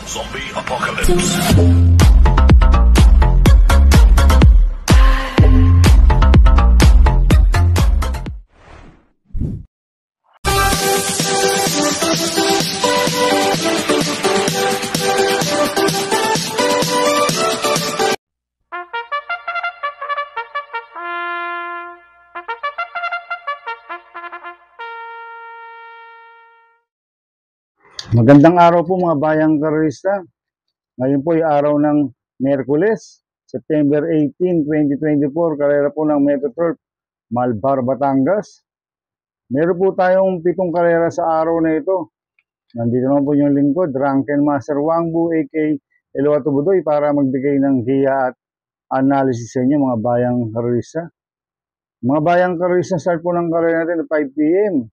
Zombie Apocalypse. Magandang araw po mga bayang karerista. Ngayon po ay araw ng Miyerkules, September 18, 2024. Karera po ng Metro Turf, Malbar, Batangas. Meron po tayong 7 karera sa araw na ito. Nandito naman po yung lingkod, Drunken Master Wangbu, a.k.a. Eloato Budoy, para magbigay ng giya at analysis sa inyo mga bayang karerista. Mga bayang karerista, start po ng karera natin at 5 p.m.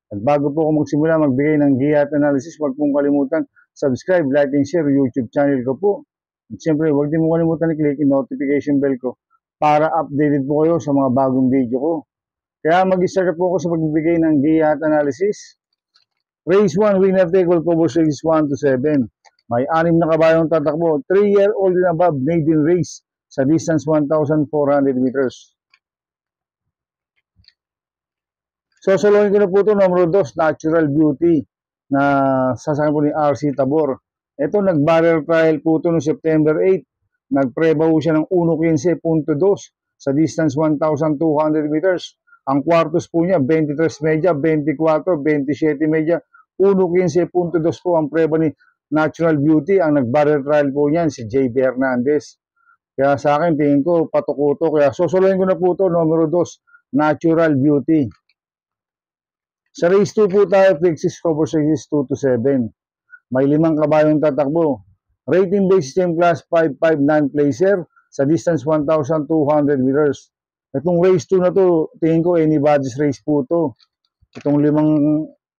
At bago po ako magsimula magbigay ng giya at analysis, huwag pong kalimutan subscribe, like, and share YouTube channel ko po. At siyempre, huwag din mo kalimutan i-click yung notification bell ko para updated po kayo sa mga bagong video ko. Kaya mag-start po ako sa pagbibigay ng giya at analysis. Race 1, winner take all covers races 1 to 7. May 6 na kabayong tatakbo, 3-year-old and above maiden race sa distance 1,400 meters. Sosolohin ko na po ito, numero 2, Natural Beauty, na sasakyan po ni RC Tabor. Ito, nag-barrier trial po ito noong September 8. Nag-preba po siya ng 1.15.2 sa distance 1,200 meters. Ang kwartos po niya, 23 media, 24, 27 media, 1.15.2 po ang preba ni Natural Beauty. Ang nag-barrier trial po niyan, si JB Hernandez. Kaya sa akin, tingin ko, patukuto. Kaya sosolohin ko na po ito, numero 2, Natural Beauty. Sa race 2 po tayo, fixes cover races 2 to 7. May 5 kabayong tatakbo. Rating based system class 5-5 non-placer sa distance 1,200 meters. Itong race 2 na to, tingin ko anybody's race po to. Itong 5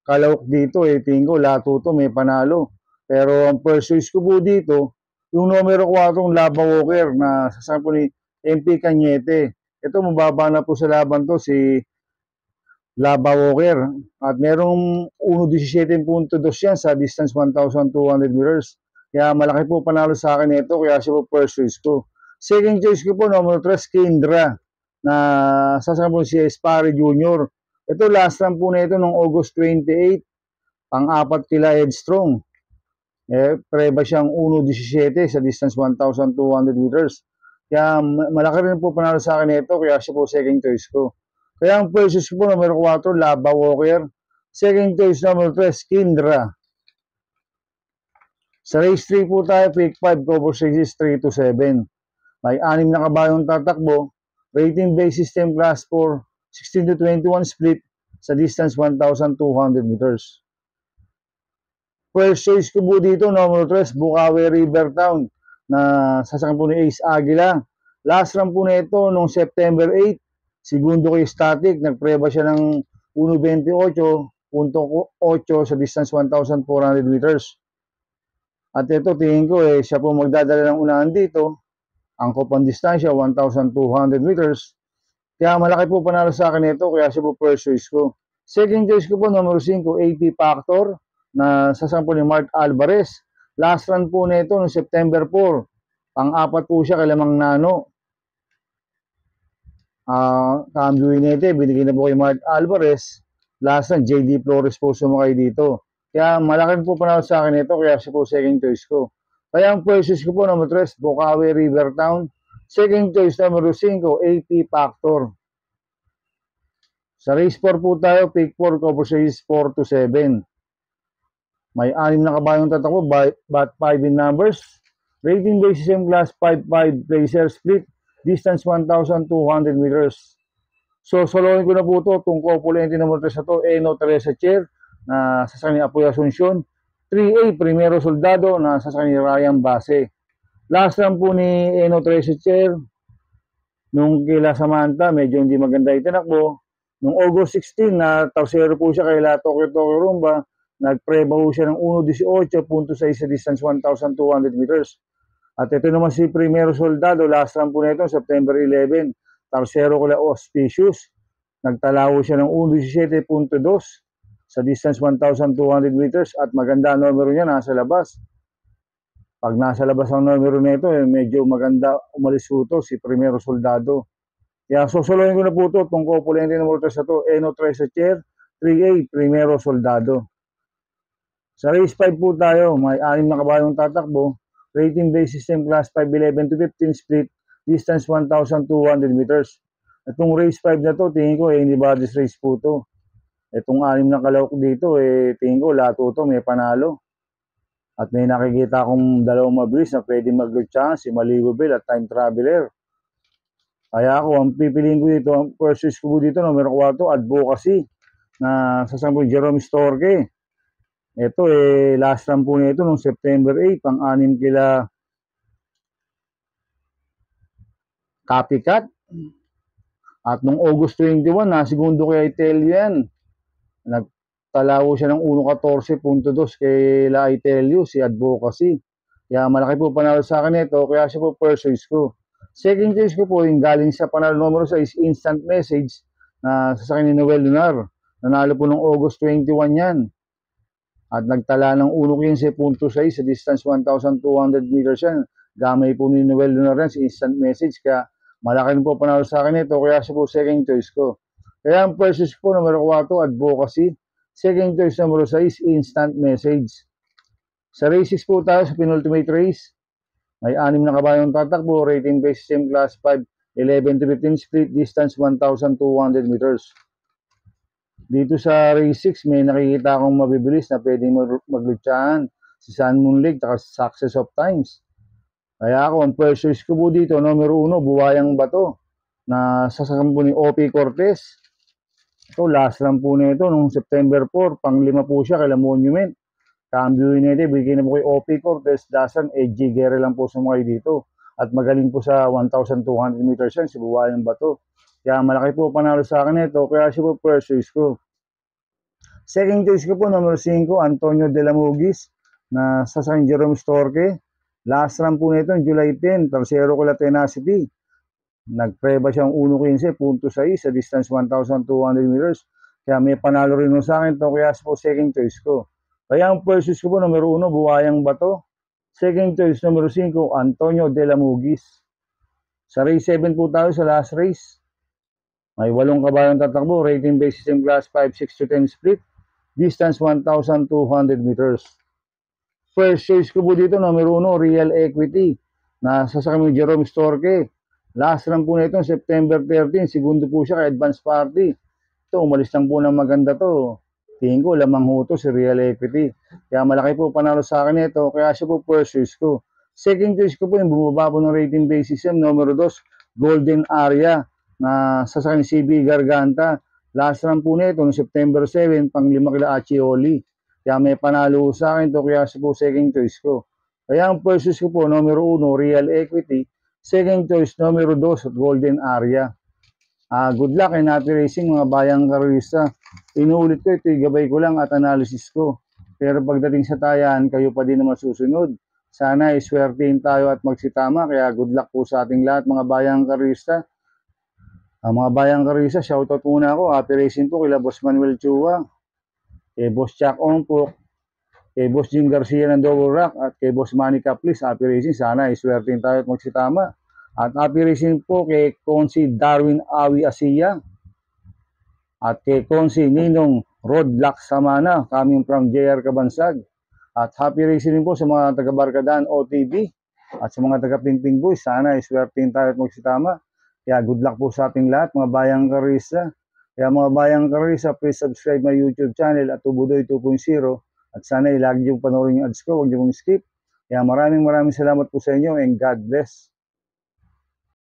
kalawok dito, tingin ko lahat to may panalo. Pero ang first choice ko po dito, yung numero 4, Lava Walker na sasama po ni MP Cañete. Ito, mababa na po sa laban to si Lava Walker. At merong 1.17.2 yan sa distance 1,200 meters. Kaya malaki po panalo sa akin ito. Kaya siya po first choice ko. Second choice ko po, number 3, Kendra, na sasama po si Espari Jr. Ito, last run po na ito noong August 28. Pang-4 kila Headstrong. Preba siyang 1.17 sa distance 1,200 meters. Kaya malaki rin po panalo sa akin ito. Kaya siya po second choice ko. Kaya ang first choice po, number 4, Lava Walker. Second choice, number 3, Kendra. Sa race 3 po tayo, pick 5, cover races 3 to 7. May 6 na kabayong tatakbo. Rating based system class 4, 16 to 21 split sa distance 1,200 meters. First choice ko po dito, number 3, Bukawi Rivertown, na sasakyan po ni Ace Aguila. Last run po na ito noong September 8. Segundo kay Static, nagpreba siya ng 1.28.8 sa distance 1,400 meters. At ito, tingin ko, siya po magdadala ng unahan dito. Ang kopang distansya, 1,200 meters. Kaya malaki po panalo sa akin ito, kaya siya po first choice ko. Second choice ko po, number 5, AP Factor, na sasampo ni Mark Alvarez. Last run po na ito noong September 4. Pang-4 po siya kay Lamang Nano. Cambio Inete, binigay na po kay Mark Alvarez. Last na, JD Flores po sumakay dito. Kaya malaki po panalo sa akin ito, kaya siya po second choice ko. Kaya ang first choice ko po, number 3, Bukawi Rivertown. Second choice, number 5, AP Factor. Sa race 4 po tayo, pick 4, cover races 4 to 7. May 6 na kabayong tatakbo, but 5 in numbers. Rating based system class 5-5 placer split. Distance 1,200 meters. So, solohin ko na po ito. Itong couple number 3 na ito, Eno Teresa Chair, na sasakyan ni Apoy Asuncion. 3A, Primero Soldado, na sasakyan ni Ryan Base. Last run po ni Eno Teresa Chair, nung kila Samantha, medyo hindi maganda itinakbo. Nung August 16, na tarsero po siya kay La Tokyo Rumba, nagpreba po siya ng 1.18.6 sa distance 1,200 meters. At ito naman si Primero Soldado, last run po na ito, September 11. Tarsero ko la Auspicious. Nagtalawo siya ng 1.17.2 sa distance 1,200 meters at maganda ang numero niya, nasa labas. Pag nasa labas ang numero nito, medyo maganda umalis po ito, si Primero Soldado. Kaya susuluhin ko na po ito, itong Copulente numero 3 na ito, Eno 3 sa chair, 3A, Primero Soldado. Sa race 5 po tayo, may 6 na kabayong tatakbo, rating based system class 5, 11 to 15 split, distance 1,200 meters. Itong race 5 na to, tingin ko anybody's race po ito. Itong 6 na kalawak dito, tingin ko lahat po ito may panalo. At may nakikita akong dalawang mabilis na pwede maglutsa, si Malibu Bell at Time Traveler. Kaya ako, ang pipiliin ko dito, ang first choice ko dito, numero 4, Advocacy, na sasama Jerome Storke. Ito, last run po nito noong September 8, pang-anim kila Copycat. At noong August 21, segundo kay Itelio yan. Nagtalawo siya ng 1.14.2 kay La Itelio, si Advocacy. Kaya malaki po panalo sa akin ito, kaya siya po first choice ko. Second choice ko po, yung galing sa panalo numero 6, instant message, na sasakyan ni Noel Lunar. Nanalo po noong August 21 yan. At nagtala ng 1.15.6 sa distance 1,200 meters yan. Gamay po ni Noel Lunar yan sa instant message. Kaya malaki po panalo sa akin ito, kaya siya po second choice ko. Kaya ang first choice po, numero 4, Advocacy. Second choice, numero 6, instant message. Sa races po tayo sa penultimate race. May 6 na kabayong tatakbo, rating based system class 5, 11 to 15 split, distance 1,200 meters. Dito sa race 6, may nakikita akong mabibilis na pwedeng maglutsahan, si Sun Moon Lake at Success of Times. Kaya ako, ang first choice ko po dito, numero 1, Buwayang Bato, na sasakyan po ni O.P. Cortez. Ito, last run po nito, noong September 4, pang-5 po siya kay La Monument. Cambio United, bigay na po kay O.P. Cortez, Dasan, Edgy Guerre lang po sumakay dito. At magaling po sa 1,200 meters yan, si Buwayang Bato. Kaya malaki po panalo sa akin ito, kaya siya po first choice ko. Second choice ko po, numero 5, Antonio De La Mugis, na sasakyan Jerome Storke. Last run po nito, July 10, Tercero ko La Tenacity. Nagpreba siyang 1.15.6 sa distance 1,200 meters. Kaya may panalo rin sa akin ito, kaya siya po second choice ko. Kaya ang first choice ko po, numero 1, Buwayang Bato. Second choice, numero 5, Antonio De La Mugis. Sa race 7 po tayo sa last race. May 8 kabayong tatakbo, rating based system class 5, 6 to 10 split, distance 1,200 meters. First choice ko po dito, numero 1, Real Equity, na sasakyan ni Jerome Storke. Last run po nito, September 13, segundo po siya kay Advance Party. Ito, umalis lang po ng maganda to. Tingin ko, lamang ho to si Real Equity. Kaya malaki po panalo sa akin ito, kaya siya po first choice ko. Second choice ko po yung bumaba po ng rating base system, numero 2, Golden Area, na sasakyan ni CB Garganta. Last run po nito, noong September 7, pang-5 kila Achioli. Kaya may panalo sa akin ito, kaya siya po second choice ko. Kaya ang first choice ko po, numero 1, Real Equity. Second choice, numero 2, Golden Area. Good luck and happy racing mga bayang karista. Inuulit ko, ito gabay ko lang at analysis ko. Pero pagdating sa tayan, kayo pa din naman susunod. Sana iswertein tayo at magsitama. Kaya good luck po sa ating lahat mga bayang karista. Mga bayang karista, shoutout muna ako. Happy racing po kila Boss Manuel Chua, kay Boss Chuck Ongpok, kay Boss Jim Garcia ng Double Rock, at kay Boss Manny Caplis. Happy racing. Sana iswertein tayo at magsitama. At happy racing po kay Konsi Darwin Awi Asiya at kay Konsi Ninong Rodlock Samana, coming from JR Kabansag. At happy racing din po sa mga taga-Barkadaan OTV at sa mga taga-Pingping Boys. Sana iswertein tayo at magsitama. Kaya good luck po sa ating lahat mga bayang karista. Kaya mga bayang karista, please subscribe my YouTube channel at Tubudoy 2.0. At sana ilagi yung panoorin yung ads ko, huwag niyo skip. Kaya maraming salamat po sa inyo and God bless.